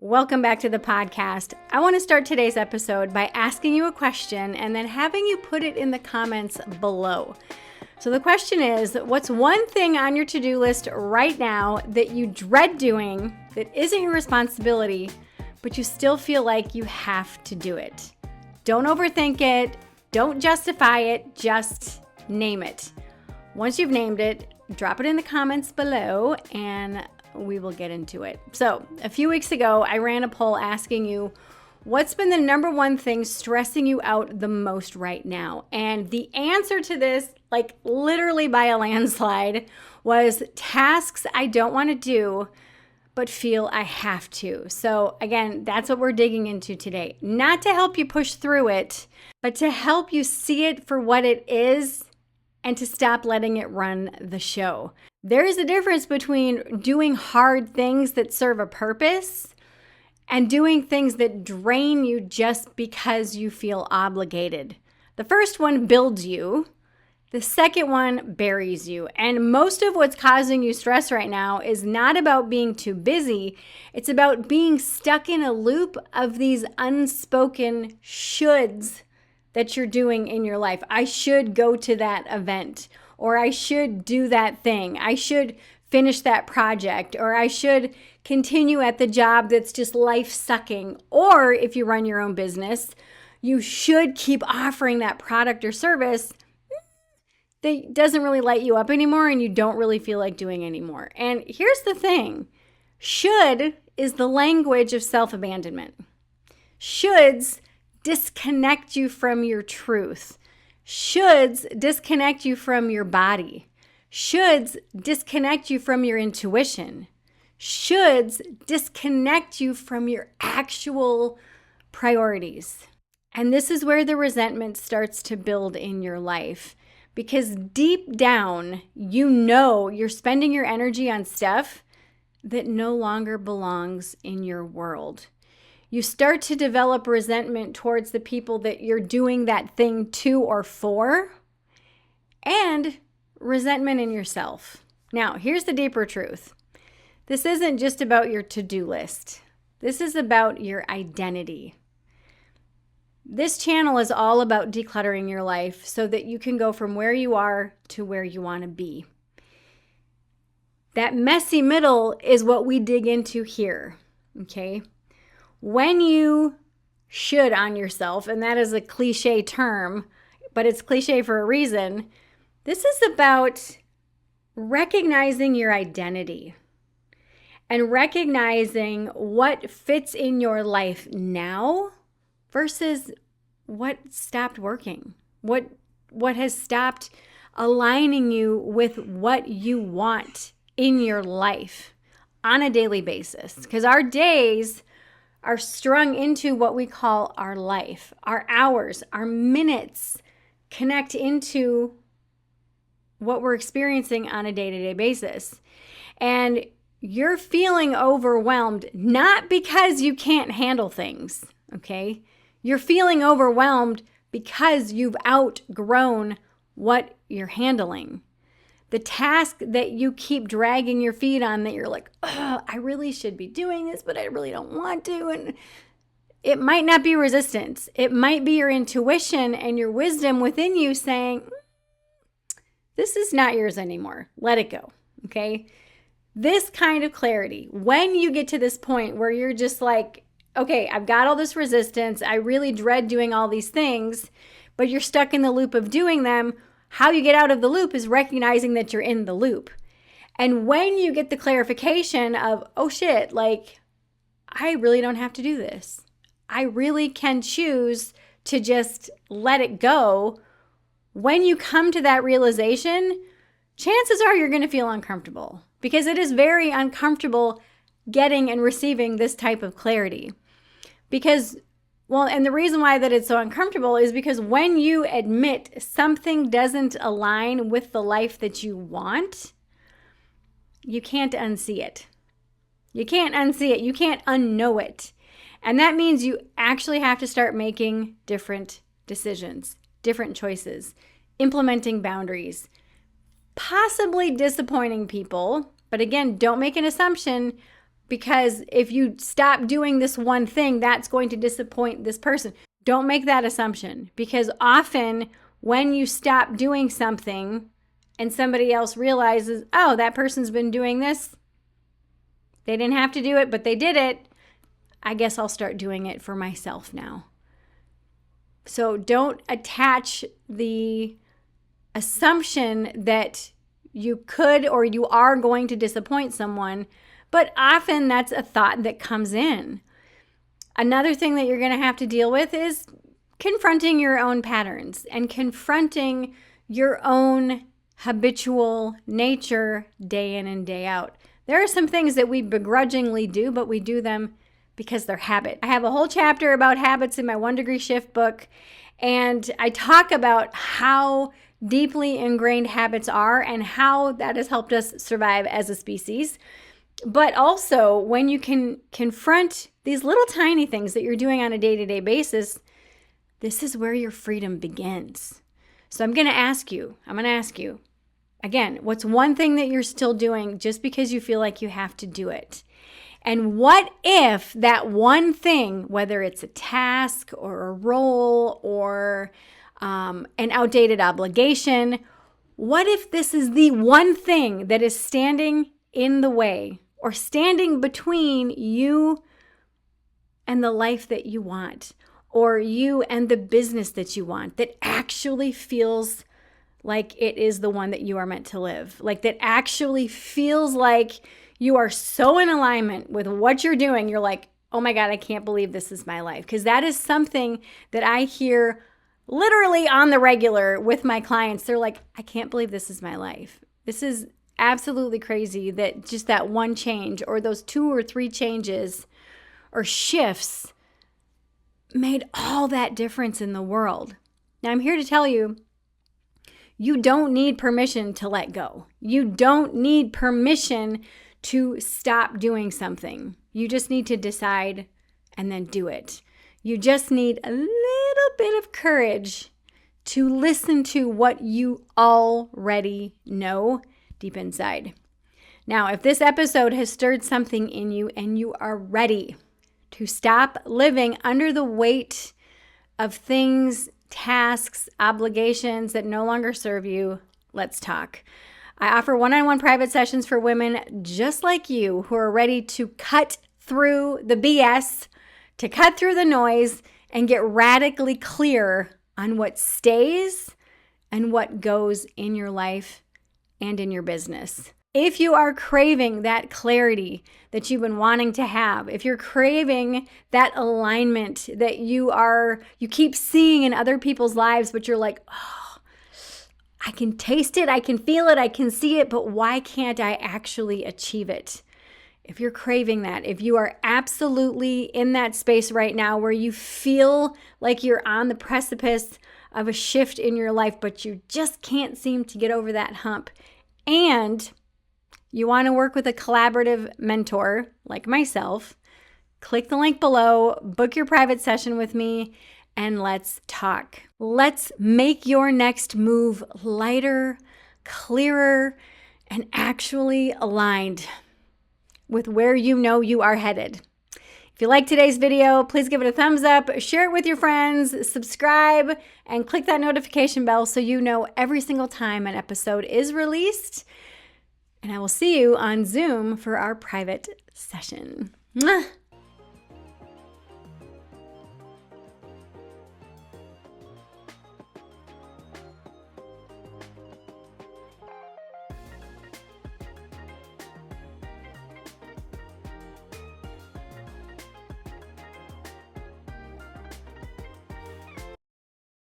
Welcome back to the podcast. I want to start today's episode by asking you a question and then having you put it in the comments below. So the question is, what's one thing on your to-do list right now that you dread doing that isn't your responsibility, but you still feel like you have to do it? Don't overthink it. Don't justify it. Just name it. Once you've named it, drop it in the comments below and we will get into it. So a few weeks ago, I ran a poll asking you, what's been the number one thing stressing you out the most right now? And the answer to this, like literally by a landslide, was tasks I don't want to do, but feel I have to. So again, that's what we're digging into today. Not to help you push through it, but to help you see it for what it is and to stop letting it run the show. There is a difference between doing hard things that serve a purpose and doing things that drain you just because you feel obligated. The first one builds you. The second one buries you. And most of what's causing you stress right now is not about being too busy. It's about being stuck in a loop of these unspoken shoulds that you're doing in your life. I should go to that event, or I should do that thing. I should finish that project, or I should continue at the job that's just life sucking. Or if you run your own business, you should keep offering that product or service that doesn't really light you up anymore and you don't really feel like doing anymore. And here's the thing. Should is the language of self-abandonment. Shoulds disconnect you from your truth. Shoulds disconnect you from your body. Shoulds disconnect you from your intuition. Shoulds disconnect you from your actual priorities. And this is where the resentment starts to build in your life. Because deep down, you know you're spending your energy on stuff that no longer belongs in your world. You start to develop resentment towards the people that you're doing that thing to or for, and resentment in yourself. Now, here's the deeper truth. This isn't just about your to-do list. This is about your identity. This channel is all about decluttering your life so that you can go from where you are to where you want to be. That messy middle is what we dig into here, okay? When you should on yourself, and that is a cliche term, but it's cliche for a reason, this is about recognizing your identity and recognizing what fits in your life now versus what stopped working, what has stopped aligning you with what you want in your life on a daily basis. Because our days are strung into what we call our life. Our hours, our minutes connect into what we're experiencing on a day-to-day basis. And you're feeling overwhelmed, not because you can't handle things, okay? You're feeling overwhelmed because you've outgrown what you're handling. The task that you keep dragging your feet on that you're like, oh, I really should be doing this, but I really don't want to. And it might not be resistance. It might be your intuition and your wisdom within you saying, this is not yours anymore. Let it go, okay? This kind of clarity, when you get to this point where you're just like, okay, I've got all this resistance. I really dread doing all these things, but you're stuck in the loop of doing them. How you get out of the loop is recognizing that you're in the loop. And when you get the clarification of, oh shit, like, I really don't have to do this. I really can choose to just let it go. When you come to that realization, chances are you're going to feel uncomfortable because it is very uncomfortable getting and receiving this type of clarity. Because and the reason why that it's so uncomfortable is because when you admit something doesn't align with the life that you want, you can't unsee it. You can't unsee it. You can't unknow it. And that means you actually have to start making different decisions, different choices, implementing boundaries, possibly disappointing people. But again, don't make an assumption. because if you stop doing this one thing, that's going to disappoint this person. Don't make that assumption, because often when you stop doing something and somebody else realizes, oh, that person's been doing this, they didn't have to do it, but they did it, I guess I'll start doing it for myself now. So don't attach the assumption that you could or you are going to disappoint someone, but often that's a thought that comes in. Another thing that you're going to have to deal with is confronting your own patterns and confronting your own habitual nature day in and day out. There are some things that we begrudgingly do, but we do them because they're habit. I have a whole chapter about habits in my 1 Degree Shift book, and I talk about how deeply ingrained habits are and how that has helped us survive as a species. But also, when you can confront these little tiny things that you're doing on a day-to-day basis, this is where your freedom begins. So I'm going to ask you, again, what's one thing that you're still doing just because you feel like you have to do it? And what if that one thing, whether it's a task or a role or an outdated obligation, what if this is the one thing that is standing in the way or standing between you and the life that you want, or you and the business that you want, that actually feels like it is the one that you are meant to live, like that actually feels like you are so in alignment with what you're doing. You're like, oh my God, I can't believe this is my life. Because that is something that I hear literally on the regular with my clients. They're like, I can't believe this is my life. This is absolutely crazy that just that one change or those 2 or 3 changes or shifts made all that difference in the world. Now, I'm here to tell you, you don't need permission to let go. You don't need permission to stop doing something. You just need to decide and then do it. You just need a little bit of courage to listen to what you already know deep inside. Now, if this episode has stirred something in you and you are ready to stop living under the weight of things, tasks, obligations that no longer serve you, let's talk. I offer one-on-one private sessions for women just like you who are ready to cut through the BS, to cut through the noise, and get radically clear on what stays and what goes in your life and in your business. If you are craving that clarity that you've been wanting to have, if you're craving that alignment that you keep seeing in other people's lives, but you're like, oh, I can taste it, I can feel it, I can see it, but why can't I actually achieve it? If you're craving that, if you are absolutely in that space right now where you feel like you're on the precipice of a shift in your life, but you just can't seem to get over that hump, and you want to work with a collaborative mentor like myself, click the link below, book your private session with me, and let's talk. Let's make your next move lighter, clearer, and actually aligned with where you know you are headed. If you like today's video, please give it a thumbs up, share it with your friends, subscribe, and click that notification bell so you know every single time an episode is released. And I will see you on Zoom for our private session. Mwah!